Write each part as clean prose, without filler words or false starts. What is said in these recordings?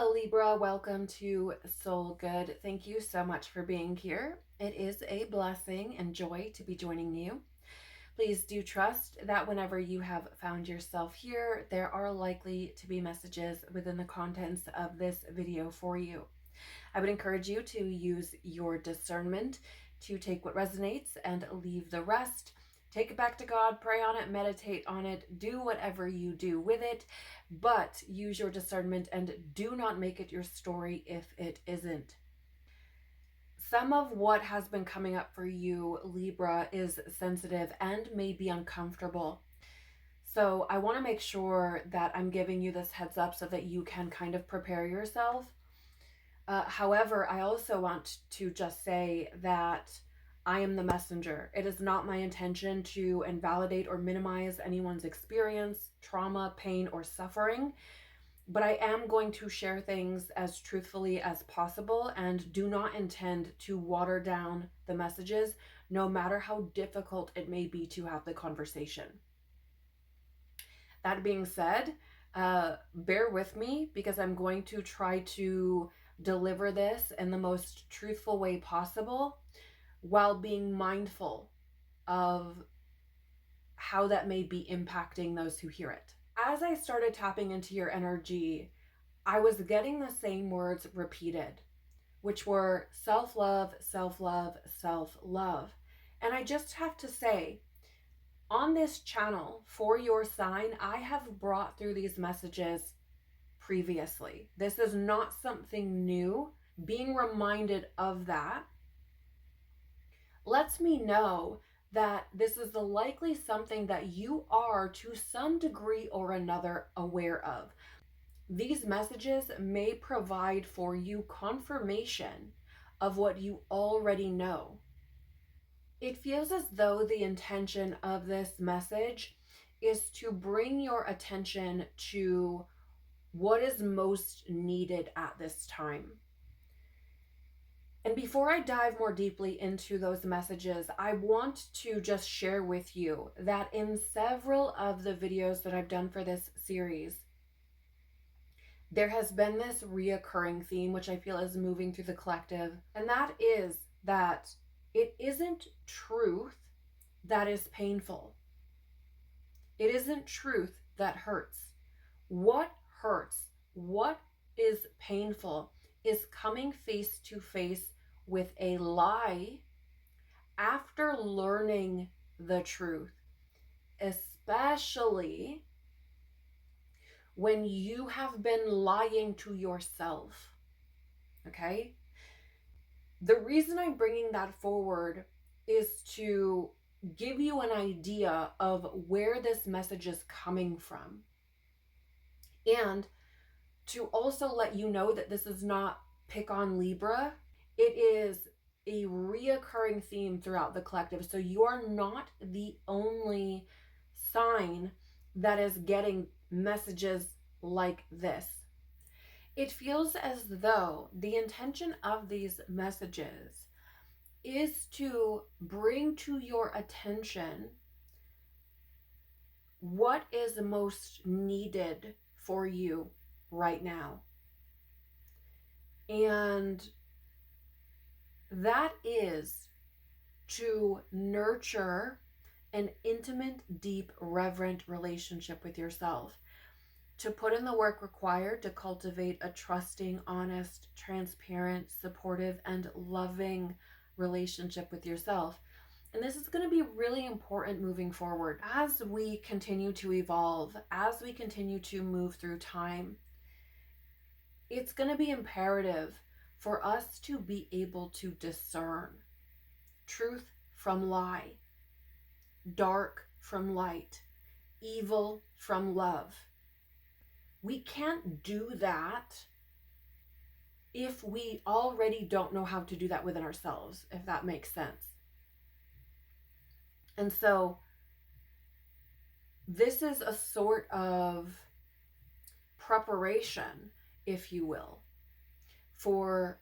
Hello Libra, welcome to Soul Good. Thank you so much for being here. It is a blessing and joy to be joining you. Please do trust that whenever you have found yourself here, there are likely to be messages within the contents of this video for you. I would encourage you to use your discernment to take what resonates and leave the rest. Take it back to God, pray on it, meditate on it, do whatever you do with it, but use your discernment and do not make it your story if it isn't. Some of what has been coming up for you, Libra, is sensitive and may be uncomfortable. So I want to make sure that I'm giving you this heads up so that you can kind of prepare yourself. However, I also want to just say that I am the messenger. It is not my intention to invalidate or minimize anyone's experience, trauma, pain, or suffering, but I am going to share things as truthfully as possible and do not intend to water down the messages, no matter how difficult it may be to have the conversation. That being said, bear with me because I'm going to try to deliver this in the most truthful way possible, while being mindful of how that may be impacting those who hear it. As I started tapping into your energy, I was getting the same words repeated, which were self-love, self-love, self-love. And I just have to say, on this channel, for your sign, I have brought through these messages previously. This is not something new. Being reminded of that lets me know that this is likely something that you are to some degree or another aware of. These messages may provide for you confirmation of what you already know. It feels as though the intention of this message is to bring your attention to what is most needed at this time. And before I dive more deeply into those messages, I want to just share with you that in several of the videos that I've done for this series, there has been this reoccurring theme, which I feel is moving through the collective, and that is that it isn't truth that is painful. It isn't truth that hurts. What hurts, what is painful, is coming face to face with a lie after learning the truth, especially when you have been lying to yourself. Okay? The reason I'm bringing that forward is to give you an idea of where this message is coming from, and to also let you know that this is not pick on Libra. It is a reoccurring theme throughout the collective. So you are not the only sign that is getting messages like this. It feels as though the intention of these messages is to bring to your attention what is most needed for you right now. And that is to nurture an intimate, deep, reverent relationship with yourself, to put in the work required to cultivate a trusting, honest, transparent, supportive, and loving relationship with yourself. And this is going to be really important moving forward as we continue to evolve, as we continue to move through time. It's going to be imperative for us to be able to discern truth from lie, dark from light, evil from love. We can't do that if we already don't know how to do that within ourselves, if that makes sense. And so this is a sort of preparation, if you will, for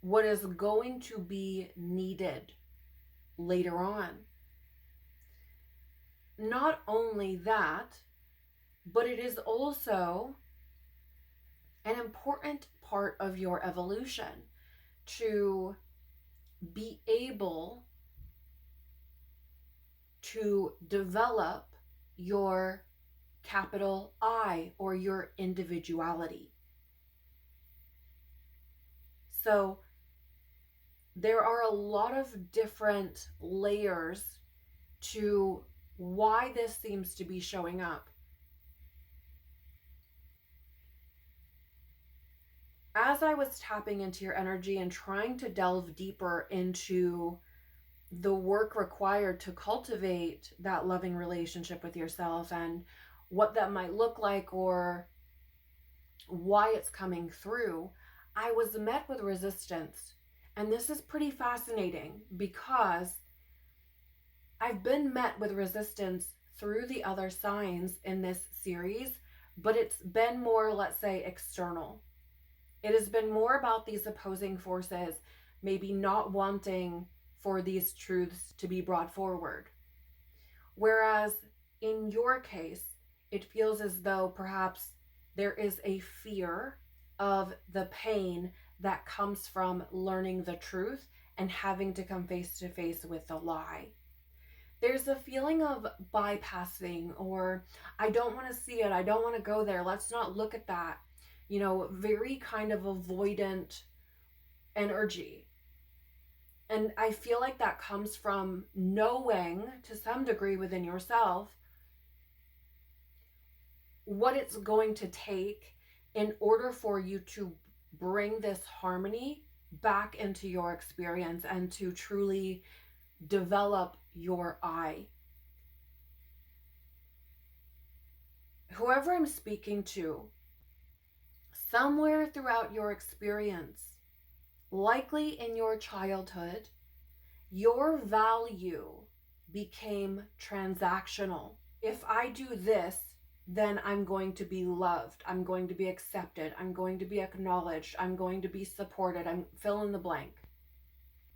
what is going to be needed later on. Not only that, but it is also an important part of your evolution to be able to develop your capital I, or your individuality. So there are a lot of different layers to why this seems to be showing up. As I was tapping into your energy and trying to delve deeper into the work required to cultivate that loving relationship with yourself and what that might look like or why it's coming through, I was met with resistance. And this is pretty fascinating because I've been met with resistance through the other signs in this series, but it's been more, let's say, external. It has been more about these opposing forces maybe not wanting for these truths to be brought forward. Whereas in your case, it feels as though perhaps there is a fear of the pain that comes from learning the truth and having to come face to face with the lie. There's a feeling of bypassing, or I don't want to see it, I don't want to go there, let's not look at that. You know, very kind of avoidant energy. And I feel like that comes from knowing to some degree within yourself what it's going to take in order for you to bring this harmony back into your experience and to truly develop your I. Whoever I'm speaking to, somewhere throughout your experience, likely in your childhood, your value became transactional. If I do this, then I'm going to be loved, I'm going to be accepted, I'm going to be acknowledged, I'm going to be supported, I'm fill in the blank.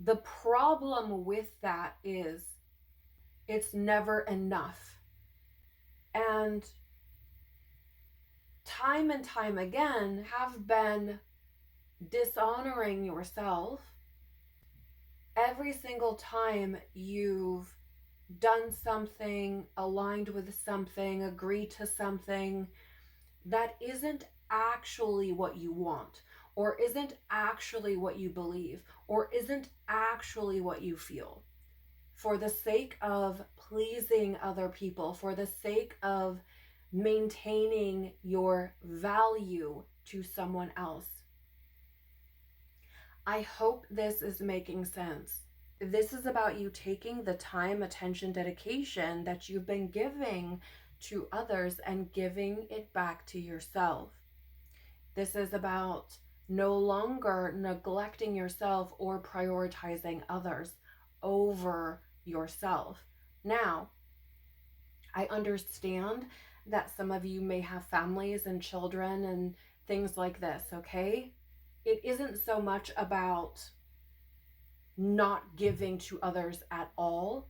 The problem with that is it's never enough. And time again have been dishonoring yourself every single time you've done something, aligned with something, agreed to something that isn't actually what you want, or isn't actually what you believe, or isn't actually what you feel. For the sake of pleasing other people, for the sake of maintaining your value to someone else. I hope this is making sense. This is about you taking the time, attention, dedication that you've been giving to others and giving it back to yourself. This is about no longer neglecting yourself or prioritizing others over yourself. Now, I understand that some of you may have families and children and things like this, okay? It isn't so much about not giving to others at all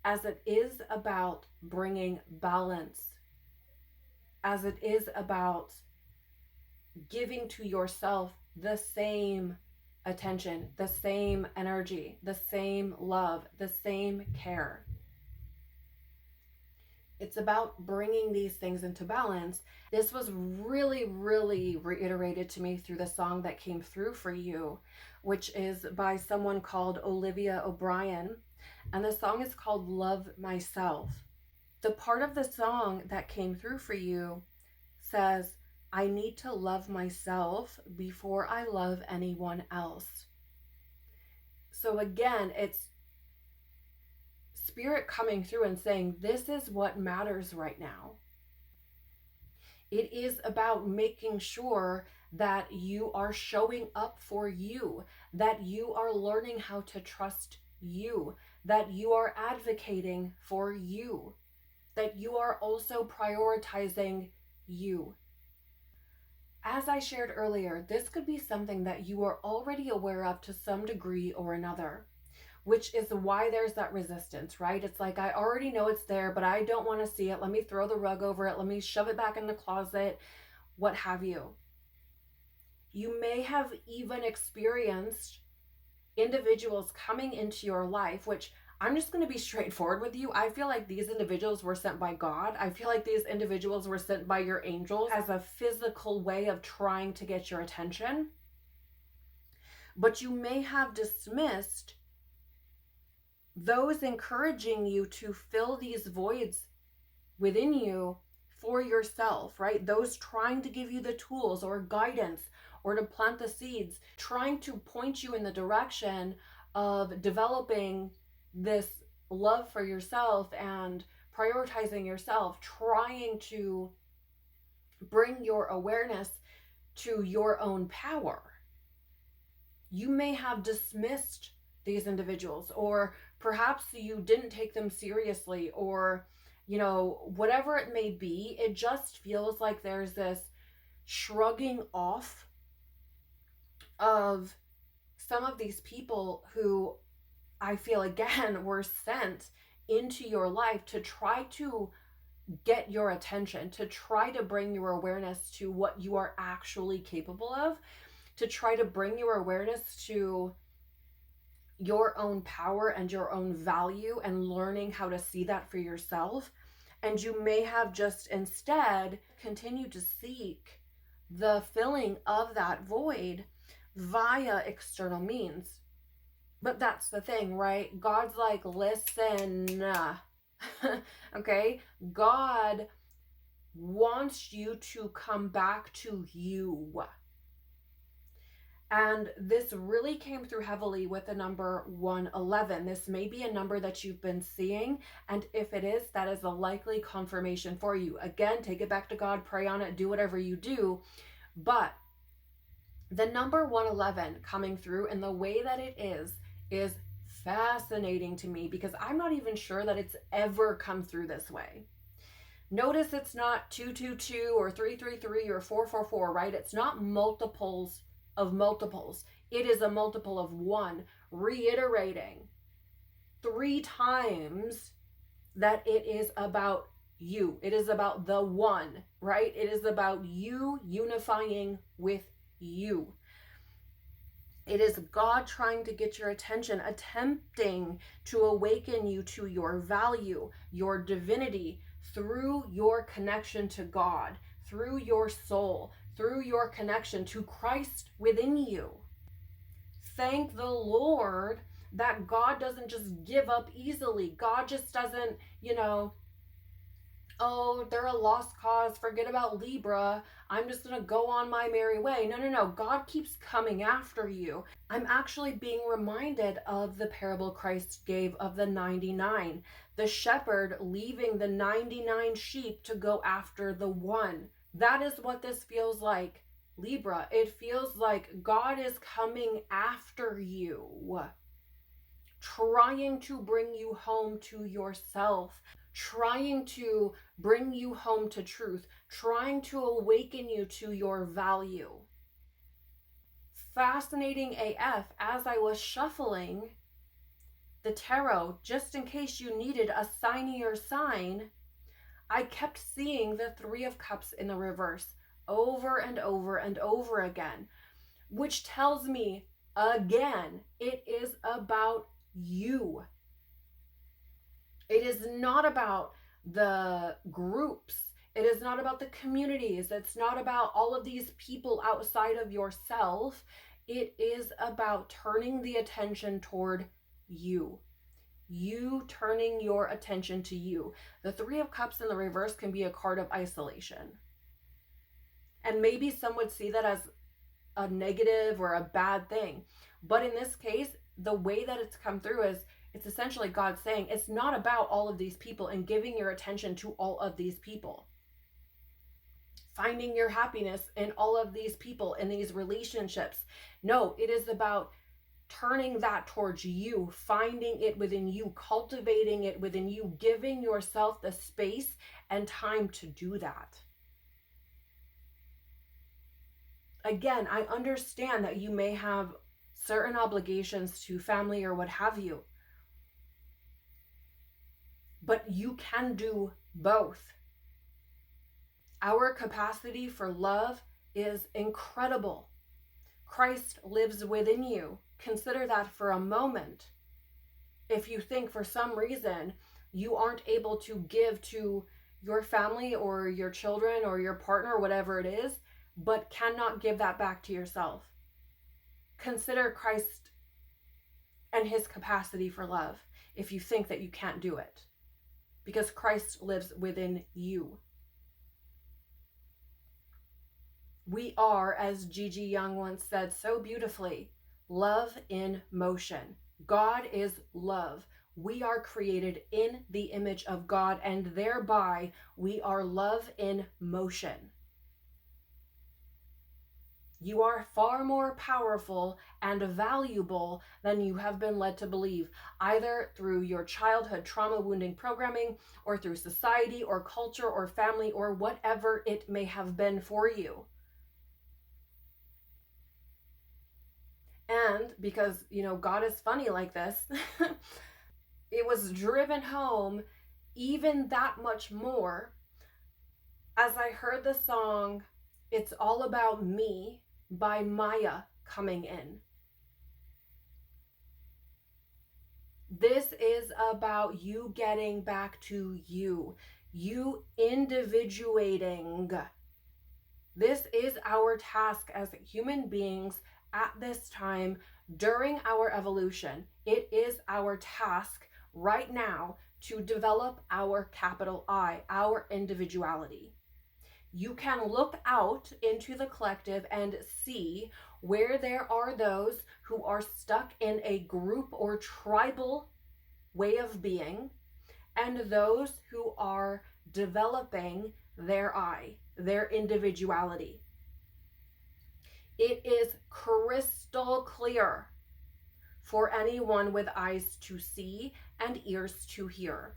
as it is about bringing balance, as it is about giving to yourself the same attention, the same energy, the same love, the same care. It's about bringing these things into balance. This was really, really reiterated to me through the song that came through for you, which is by someone called Olivia O'Brien. And the song is called Love Myself. The part of the song that came through for you says, I need to love myself before I love anyone else. So again, it's Spirit coming through and saying, this is what matters right now. It is about making sure that you are showing up for you, that you are learning how to trust you, that you are advocating for you, that you are also prioritizing you. As I shared earlier, this could be something that you are already aware of to some degree or another, which is why there's that resistance, right? It's like, I already know it's there, but I don't want to see it. Let me throw the rug over it. Let me shove it back in the closet, what have you. You may have even experienced individuals coming into your life, which I'm just going to be straightforward with you. I feel like these individuals were sent by God. I feel like these individuals were sent by your angels as a physical way of trying to get your attention. But you may have dismissed those encouraging you to fill these voids within you for yourself, right? Those trying to give you the tools or guidance or to plant the seeds, trying to point you in the direction of developing this love for yourself and prioritizing yourself, trying to bring your awareness to your own power. You may have dismissed these individuals, or perhaps you didn't take them seriously, or, you know, whatever it may be. It just feels like there's this shrugging off of some of these people who I feel, again, were sent into your life to try to get your attention, to try to bring your awareness to what you are actually capable of, to try to bring your awareness to your own power and your own value and learning how to see that for yourself. And you may have just instead continued to seek the filling of that void via external means. But that's the thing, right? God's like, listen, okay? God wants you to come back to you. And this really came through heavily with the number 111. This may be a number that you've been seeing. And if it is, that is a likely confirmation for you. Again, take it back to God, pray on it, do whatever you do. But the number 111 coming through and the way that it is fascinating to me, because I'm not even sure that it's ever come through this way. Notice it's not 222 or 333 or 444, right? It's not multiples of multiples. It is a multiple of one, reiterating 3 times that it is about you. It is about the one, right? It is about you unifying with you. It is God trying to get your attention, attempting to awaken you to your value, your divinity, through your connection to God, through your soul, through your connection to Christ within you. Thank the Lord that God doesn't just give up easily. God just doesn't, oh, they're a lost cause, forget about Libra, I'm just going to go on my merry way. No. God keeps coming after you. I'm actually being reminded of the parable Christ gave of the 99, the shepherd leaving the 99 sheep to go after the one. That is what this feels like, Libra. It feels like God is coming after you, trying to bring you home to yourself, trying to bring you home to truth, trying to awaken you to your value. Fascinating AF. As I was shuffling the tarot, just in case you needed a signier sign, I kept seeing the 3 of Cups in the reverse over and over and over again, which tells me, again, it is about you. It is not about the groups. It is not about the communities. It's not about all of these people outside of yourself. It is about turning the attention toward you. You turning your attention to you. The 3 of Cups in the reverse can be a card of isolation. And maybe some would see that as a negative or a bad thing. But in this case, the way that it's come through is it's essentially God saying it's not about all of these people and giving your attention to all of these people. Finding your happiness in all of these people, in these relationships. No, it is about turning that towards you, finding it within you, cultivating it within you, giving yourself the space and time to do that. Again, I understand that you may have certain obligations to family or what have you, but you can do both. Our capacity for love is incredible. Christ lives within you. Consider that for a moment. If you think for some reason you aren't able to give to your family or your children or your partner, whatever it is, but cannot give that back to yourself, consider Christ and his capacity for love if you think that you can't do it, because Christ lives within you. We are, as Gigi Young once said so beautifully, love in motion. God is love. We are created in the image of God, and thereby we are love in motion. You are far more powerful and valuable than you have been led to believe, either through your childhood trauma wounding programming, or through society or culture or family or whatever it may have been for you. And because, God is funny like this, it was driven home even that much more as I heard the song "It's All About Me" by Maya coming in. This is about you getting back to you individuating. This is our task as human beings at this time during our evolution. It is our task right now to develop our capital I, our individuality. You can look out into the collective and see where there are those who are stuck in a group or tribal way of being, and those who are developing their I, their individuality. It is crystal clear for anyone with eyes to see and ears to hear.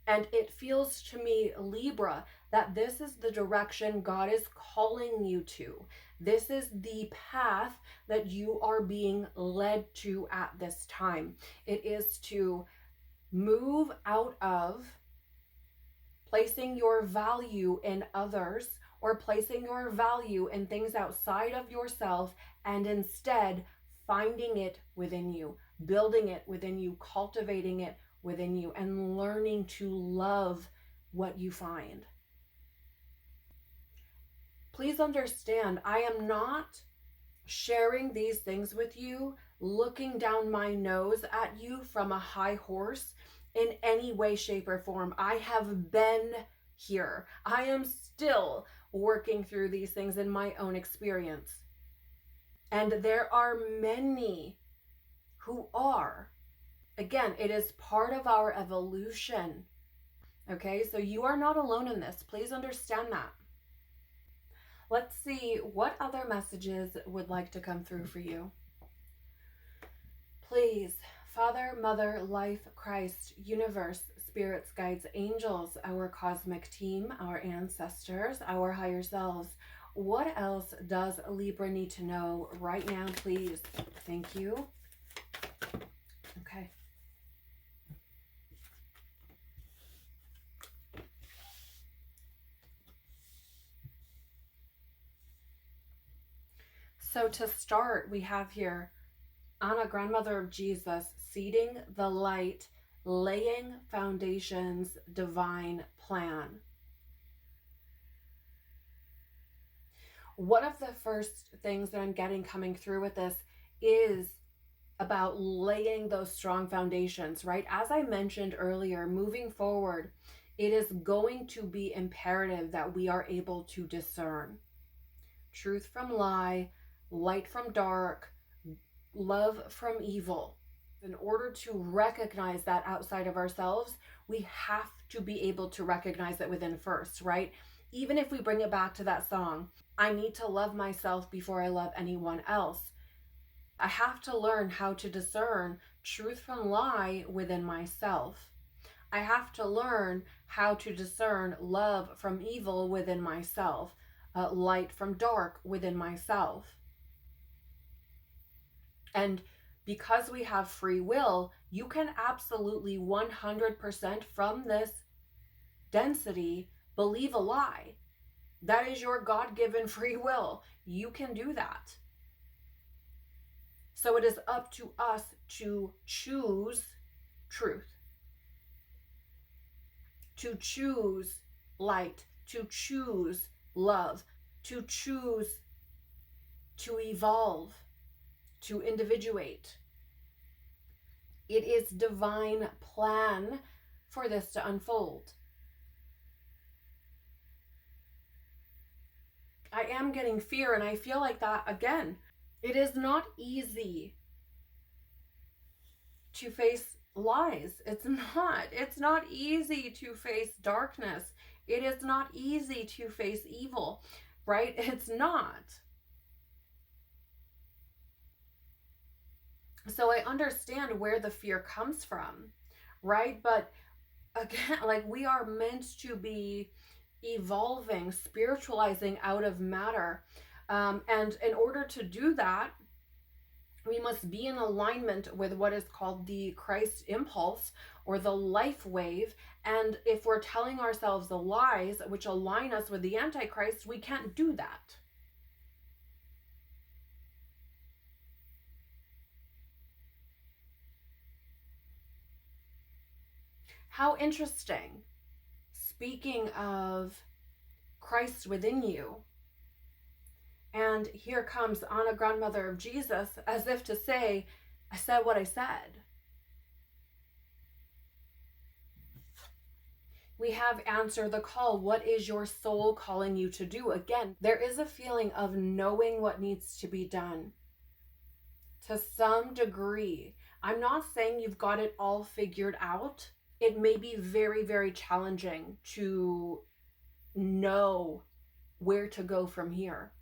And it feels to me, Libra, that this is the direction God is calling you to. This is the path that you are being led to at this time. It is to move out of placing your value in others or placing your value in things outside of yourself, and instead finding it within you, building it within you, cultivating it within you, and learning to love what you find. Please understand, I am not sharing these things with you, looking down my nose at you from a high horse in any way, shape, or form. I have been here. I am still working through these things in my own experience. And there are many who are. Again, it is part of our evolution. Okay, so you are not alone in this. Please understand that. Let's see what other messages would like to come through for you. Please, Father, Mother, Life, Christ, Universe, Spirits, Guides, Angels, our cosmic team, our ancestors, our higher selves, what else does Libra need to know right now, please? Thank you. Okay. So to start, we have here Anna, grandmother of Jesus, seeding the light, laying foundations, divine plan. One of the first things that I'm getting coming through with this is about laying those strong foundations, right? As I mentioned earlier, moving forward, it is going to be imperative that we are able to discern truth from lie, light from dark, love from evil. In order to recognize that outside of ourselves, we have to be able to recognize it within first, right? Even if we bring it back to that song, I need to love myself before I love anyone else. I have to learn how to discern truth from lie within myself. I have to learn how to discern love from evil within myself, light from dark within myself. And because we have free will, you can absolutely 100% from this density believe a lie. That is your God-given free will. You can do that. So it is up to us to choose truth, to choose light, to choose love, to choose to evolve, to individuate. It is divine plan for this to unfold. I am getting fear, and I feel like that again. It is not easy to face lies. It's not. It's not easy to face darkness. It is not easy to face evil, right? It's not. So I understand where the fear comes from, right? But again, like, we are meant to be evolving, spiritualizing out of matter. And in order to do that, we must be in alignment with what is called the Christ impulse, or the life wave. And if we're telling ourselves the lies which align us with the Antichrist, we can't do that. How interesting. Speaking of Christ within you, and here comes Anna, grandmother of Jesus, as if to say, I said what I said. We have answer the call. What is your soul calling you to do? Again, there is a feeling of knowing what needs to be done to some degree. I'm not saying you've got it all figured out. It may be very, very challenging to know where to go from here.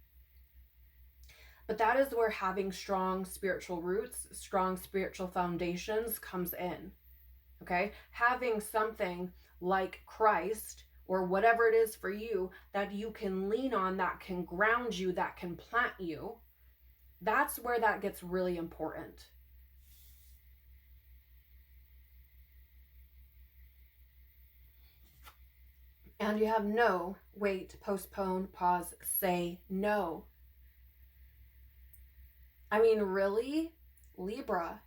But that is where having strong spiritual roots, strong spiritual foundations comes in. Okay? Having something like Christ, or whatever it is for you, that you can lean on, that can ground you, that can plant you, that's where that gets really important. And you have no, wait, postpone, pause, say no. I mean, really? Libra.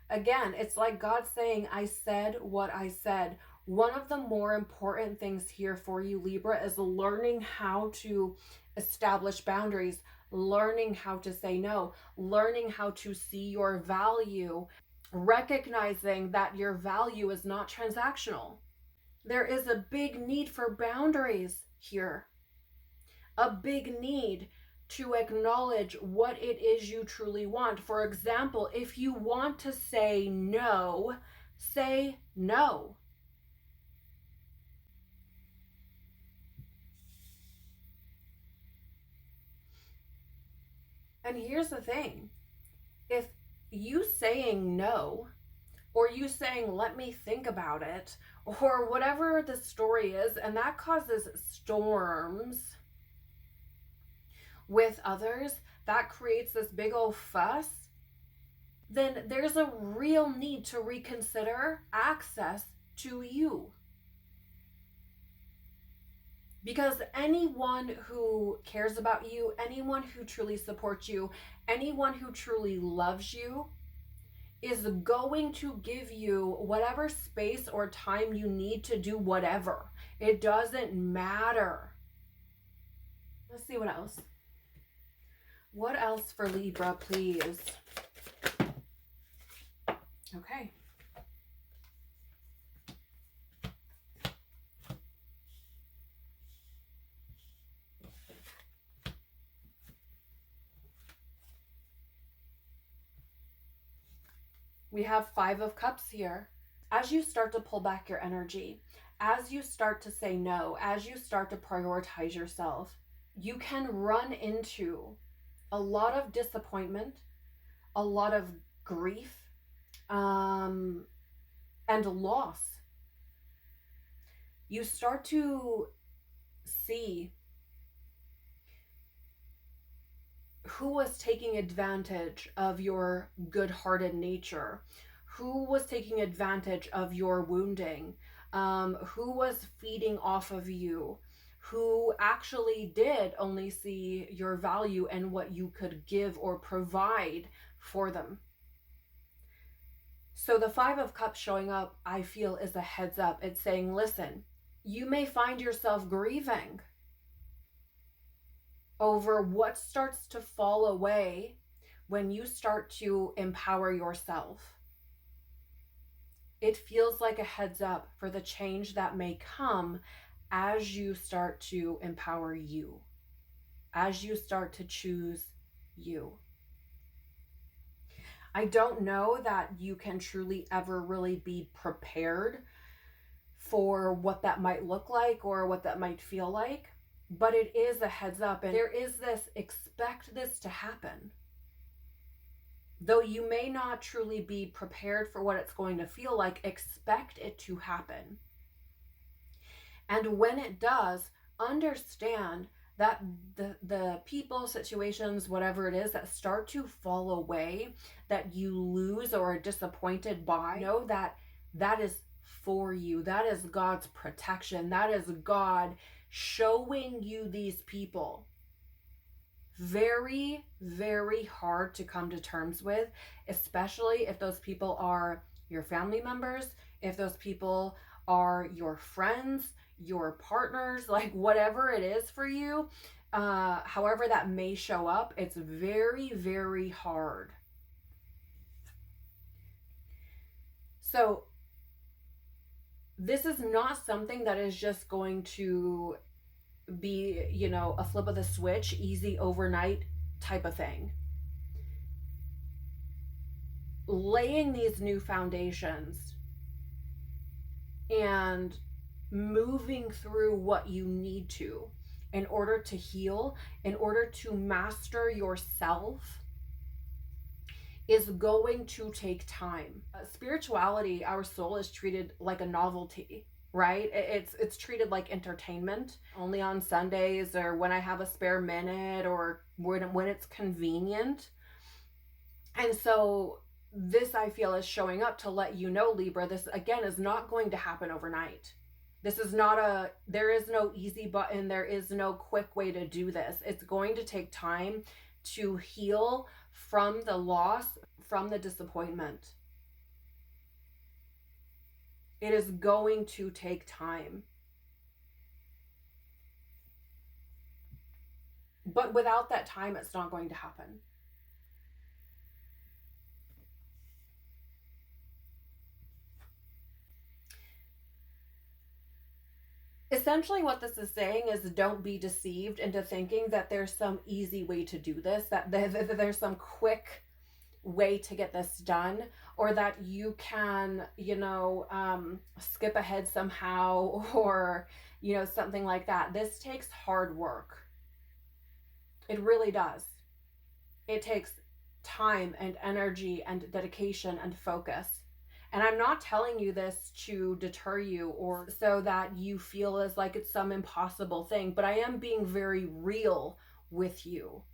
Again, it's like God saying, I said what I said. One of the more important things here for you, Libra, is learning how to establish boundaries, learning how to say no, learning how to see your value, recognizing that your value is not transactional. There is a big need for boundaries here. A big need to acknowledge what it is you truly want. For example, if you want to say no, say no. And here's the thing. If you saying no, or you saying, let me think about it, or whatever the story is, and that causes storms with others, that creates this big old fuss, then there's a real need to reconsider access to you. Because anyone who cares about you, anyone who truly supports you, anyone who truly loves you, is going to give you whatever space or time you need to do whatever. It doesn't matter. Let's see what else. What else for Libra, please? Okay. We have 5 of Cups here. As you start to pull back your energy, as you start to say no, as you start to prioritize yourself, you can run into a lot of disappointment, a lot of grief, and loss. You start to see who was taking advantage of your good-hearted nature, who was taking advantage of your wounding, who was feeding off of you, who actually did only see your value and what you could give or provide for them. So the Five of Cups showing up, I feel, is a heads up. It's saying, listen, you may find yourself grieving over what starts to fall away when you start to empower yourself. It feels like a heads up for the change that may come as you start to empower you, as you start to choose you. I don't know that you can truly ever really be prepared for what that might look like or what that might feel like, but it is a heads up, and there is this, expect this to happen. Though you may not truly be prepared for what it's going to feel like, expect it to happen. And when it does, understand that the people, situations, whatever it is that start to fall away, that you lose or are disappointed by, know that that is for you. That is God's protection. That is God showing you these people. Very, very hard to come to terms with, especially if those people are your family members, if those people are your friends, your partners, like whatever it is for you, however that may show up, it's very, very hard. So this is not something that is just going to be, you know, a flip of the switch, easy overnight type of thing. Laying these new foundations and moving through what you need to in order to heal, in order to master yourself, is going to take time. Spirituality, our soul, is treated like a novelty, right? It's treated like entertainment, only on Sundays or when I have a spare minute or when it's convenient. And so this, I feel, is showing up to let you know, Libra, this again is not going to happen overnight. This is not there is no easy button. There is no quick way to do this. It's going to take time to heal from the loss, from the disappointment. It is going to take time. But without that time, it's not going to happen. Essentially what this is saying is, don't be deceived into thinking that there's some easy way to do this, that there's some quick way to get this done, or that you can, you know, skip ahead somehow, or, you know, something like that. This takes hard work. It really does. It takes time and energy and dedication and focus. And I'm not telling you this to deter you or so that you feel as like it's some impossible thing, but I am being very real with you.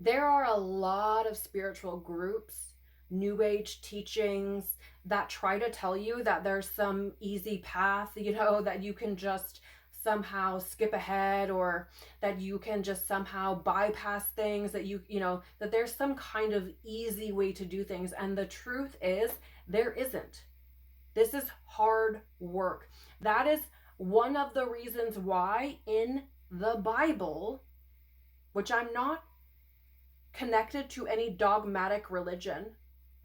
There are a lot of spiritual groups, New Age teachings that try to tell you that there's some easy path, you know, that you can just somehow skip ahead, or that you can just somehow bypass things, that you know, that there's some kind of easy way to do things. And the truth is, there isn't. This is hard work. That is one of the reasons why in the Bible, which I'm not connected to any dogmatic religion,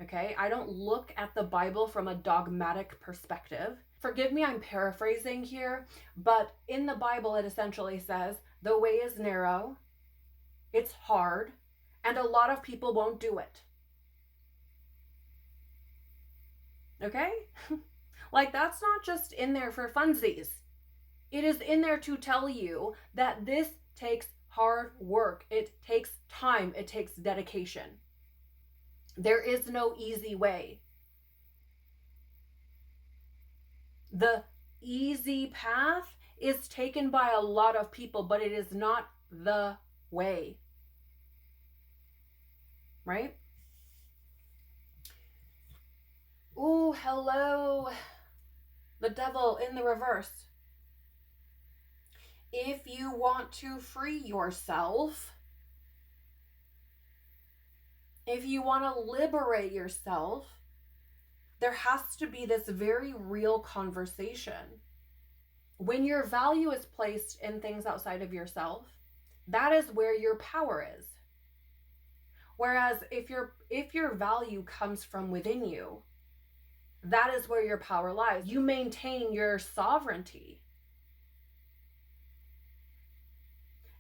okay? I don't look at the Bible from a dogmatic perspective. Forgive me, I'm paraphrasing here, but in the Bible it essentially says the way is narrow, it's hard, and a lot of people won't do it. Okay? Like, that's not just in there for funsies. It is in there to tell you that this takes hard work. It takes time. It takes dedication. There is no easy way. The easy path is taken by a lot of people, but it is not the way. Right? Oh, hello. The devil in the reverse. If you want to free yourself, if you want to liberate yourself, there has to be this very real conversation. When your value is placed in things outside of yourself, that is where your power is. Whereas if your value comes from within you, that is where your power lies. You maintain your sovereignty.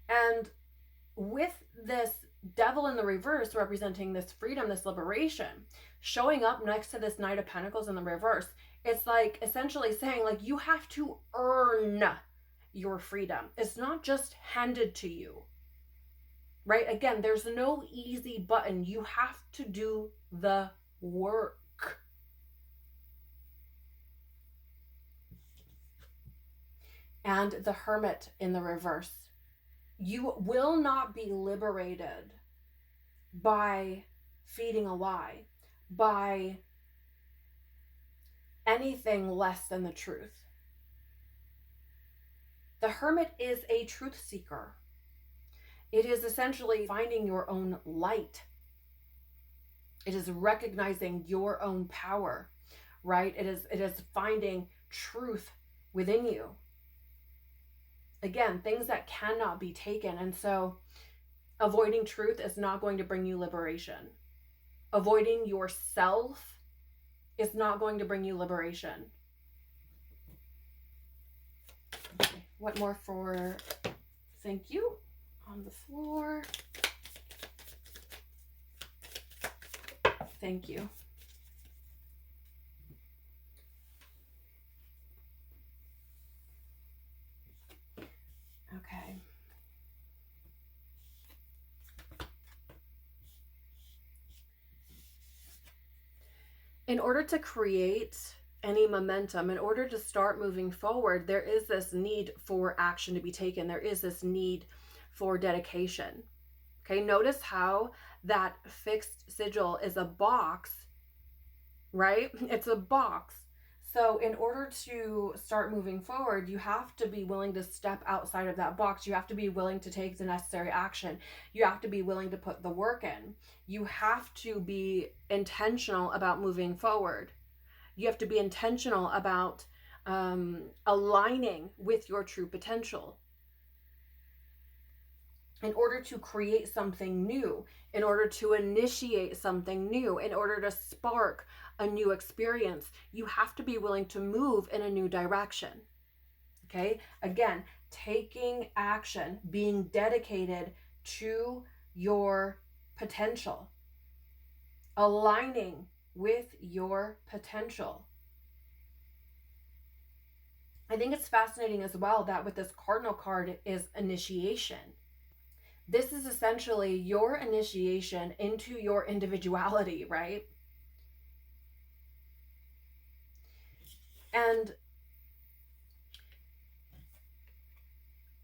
And with this devil in the reverse representing this freedom, this liberation, showing up next to this Knight of Pentacles in the reverse, it's like essentially saying, like, you have to earn your freedom. It's not just handed to you, right? Again, there's no easy button. You have to do the work. And the Hermit in the reverse. You will not be liberated by feeding a lie, by anything less than the truth. The Hermit is a truth seeker. It is essentially finding your own light. It is recognizing your own power, right? It is finding truth within you. Again, things that cannot be taken. And so avoiding truth is not going to bring you liberation. Avoiding yourself is not going to bring you liberation. Okay, what more for thank you on the floor? Thank you. Okay. In order to create any momentum, in order to start moving forward, there is this need for action to be taken. There is this need for dedication. Okay, notice how that fixed sigil is a box, right? It's a box. So in order to start moving forward, you have to be willing to step outside of that box. You have to be willing to take the necessary action. You have to be willing to put the work in. You have to be intentional about moving forward. You have to be intentional about aligning with your true potential. In order to create something new, in order to initiate something new, in order to spark a new experience, you have to be willing to move in a new direction. Okay? Again, taking action, being dedicated to your potential, aligning with your potential. I think it's fascinating as well that with this cardinal card is initiation. This is essentially your initiation into your individuality, right? And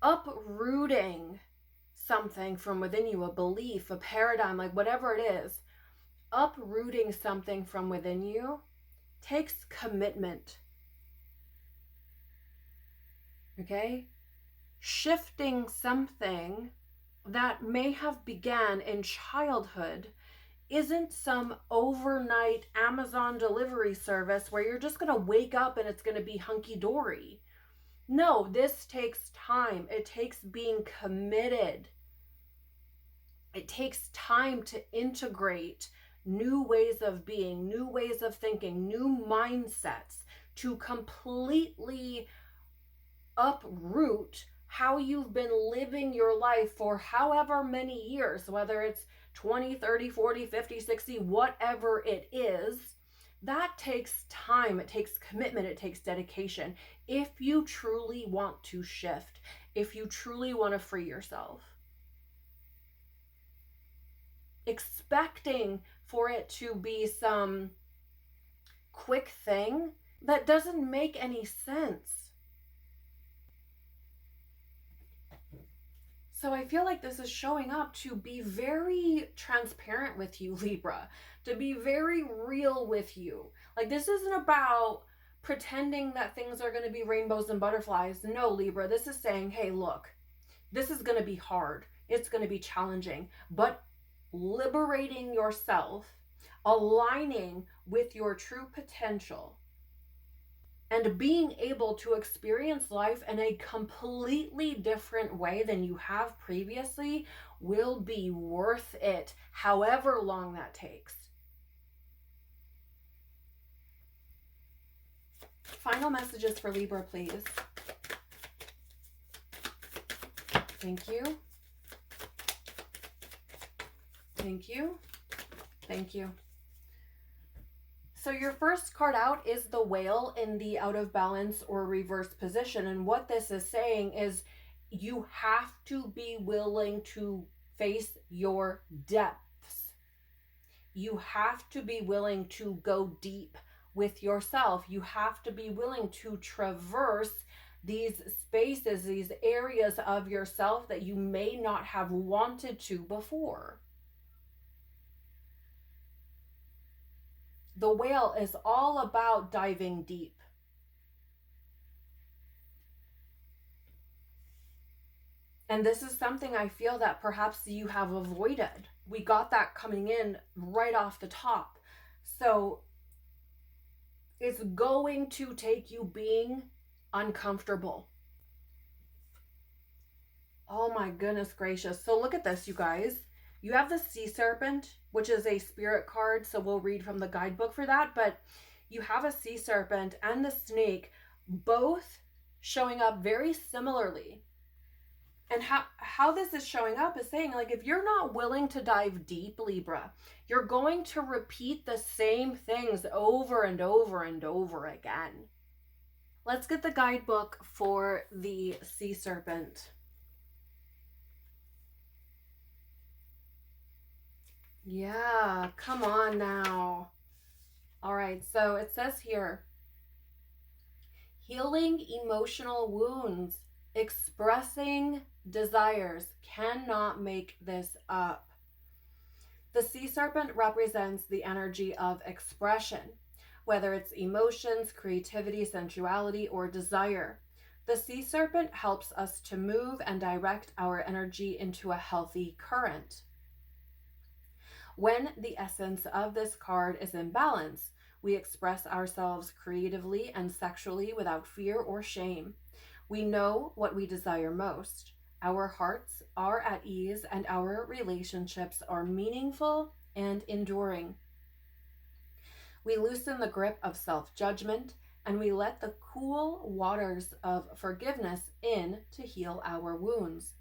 uprooting something from within you, a belief, a paradigm, like whatever it is, uprooting something from within you takes commitment. Okay? Shifting something that may have began in childhood isn't some overnight Amazon delivery service where you're just going to wake up and it's going to be hunky-dory. No, this takes time. It takes being committed. It takes time to integrate new ways of being, new ways of thinking, new mindsets, to completely uproot how you've been living your life for however many years, whether it's 20, 30, 40, 50, 60, whatever it is. That takes time. It takes commitment. It takes dedication. If you truly want to shift, if you truly want to free yourself, expecting for it to be some quick thing that doesn't make any sense. So I feel like this is showing up to be very transparent with you, Libra, to be very real with you. Like, this isn't about pretending that things are going to be rainbows and butterflies. No, Libra, this is saying, hey, look, this is going to be hard. It's going to be challenging, but liberating yourself, aligning with your true potential, and being able to experience life in a completely different way than you have previously will be worth it, however long that takes. Final messages for Libra, please. Thank you. Thank you. Thank you. So your first card out is the whale in the out of balance or reverse position. And what this is saying is you have to be willing to face your depths. You have to be willing to go deep with yourself. You have to be willing to traverse these spaces, these areas of yourself that you may not have wanted to before. The whale is all about diving deep. And this is something I feel that perhaps you have avoided. We got that coming in right off the top. So it's going to take you being uncomfortable. Oh my goodness gracious. So look at this, you guys. You have the sea serpent, which is a spirit card, so we'll read from the guidebook for that, but you have a sea serpent and the snake both showing up very similarly. And how this is showing up is saying, like, if you're not willing to dive deep, Libra, you're going to repeat the same things over and over and over again. Let's get the guidebook for the sea serpent. Yeah, come on now. All right, so it says here, healing emotional wounds, expressing desires, cannot make this up. The sea serpent represents the energy of expression, whether it's emotions, creativity, sensuality, or desire. The sea serpent helps us to move and direct our energy into a healthy current. When the essence of this card is in balance, we express ourselves creatively and sexually without fear or shame. We know what we desire most. Our hearts are at ease and our relationships are meaningful and enduring. We loosen the grip of self-judgment and we let the cool waters of forgiveness in to heal our wounds.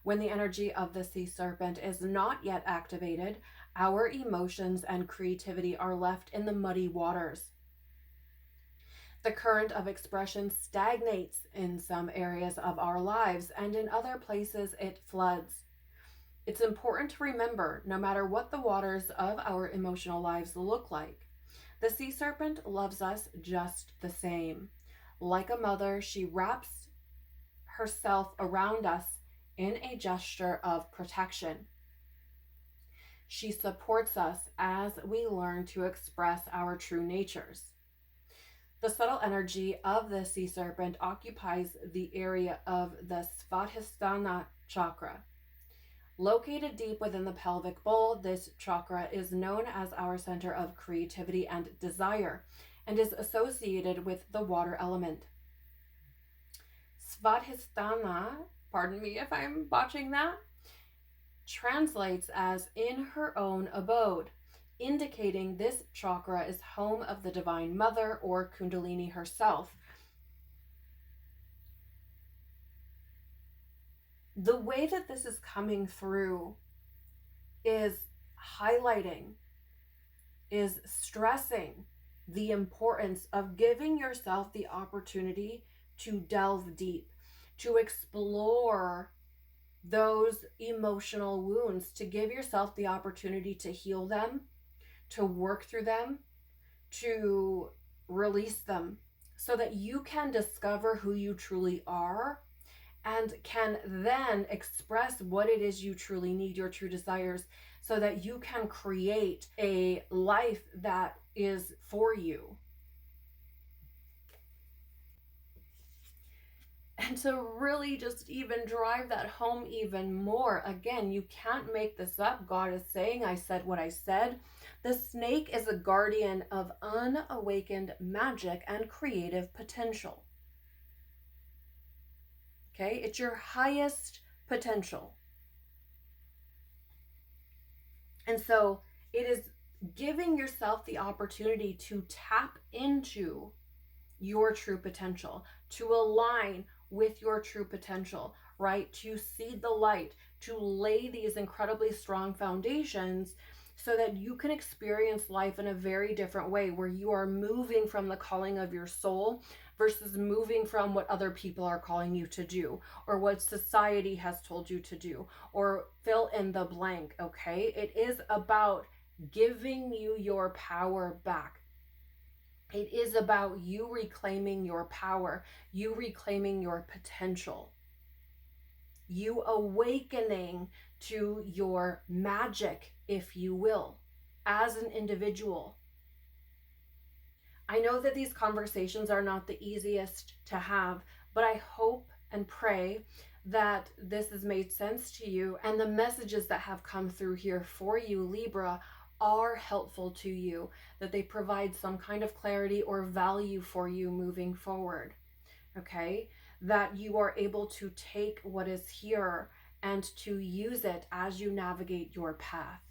When the energy of the sea serpent is not yet activated, our emotions and creativity are left in the muddy waters. The current of expression stagnates in some areas of our lives, and in other places it floods. It's important to remember, no matter what the waters of our emotional lives look like, the sea serpent loves us just the same. Like a mother, she wraps herself around us in a gesture of protection. She supports us as we learn to express our true natures. The subtle energy of the sea serpent occupies the area of the Svadhisthana chakra. Located deep within the pelvic bowl, this chakra is known as our center of creativity and desire and is associated with the water element. Svadhisthana, pardon me if I'm botching that, translates as in her own abode, indicating this chakra is home of the Divine Mother or Kundalini herself. The way that this is coming through is highlighting, is stressing the importance of giving yourself the opportunity to delve deep, to explore those emotional wounds, to give yourself the opportunity to heal them, to work through them, to release them, so that you can discover who you truly are and can then express what it is you truly need, your true desires, so that you can create a life that is for you. And to really just even drive that home even more, again, you can't make this up. God is saying, I said what I said. The snake is a guardian of unawakened magic and creative potential. Okay, it's your highest potential. And so it is giving yourself the opportunity to tap into your true potential, to align with your true potential, right? To see the light, to lay these incredibly strong foundations so that you can experience life in a very different way, where you are moving from the calling of your soul versus moving from what other people are calling you to do, or what society has told you to do, or fill in the blank, okay? It is about giving you your power back. It is about you reclaiming your power, you reclaiming your potential, you awakening to your magic, if you will, as an individual. I know that these conversations are not the easiest to have, but I hope and pray that this has made sense to you, and the messages that have come through here for you, Libra, are helpful to you, that they provide some kind of clarity or value for you moving forward, okay? That you are able to take what is here and to use it as you navigate your path.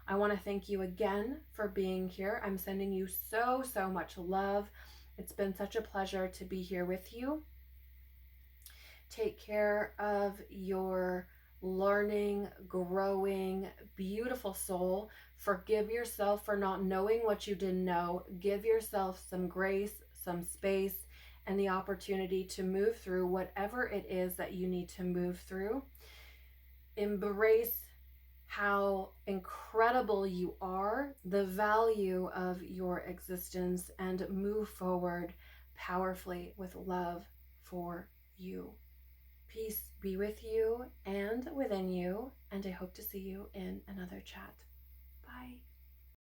I want to thank you again for being here. I'm sending you so much love. It's been such a pleasure to be here with you. Take care of your learning, growing, beautiful soul. Forgive yourself for not knowing what you didn't know. Give yourself some grace, some space, and the opportunity to move through whatever it is that you need to move through. Embrace how incredible you are, the value of your existence, and move forward powerfully with love for you. Peace be with you and within you, and I hope to see you in another chat. Bye.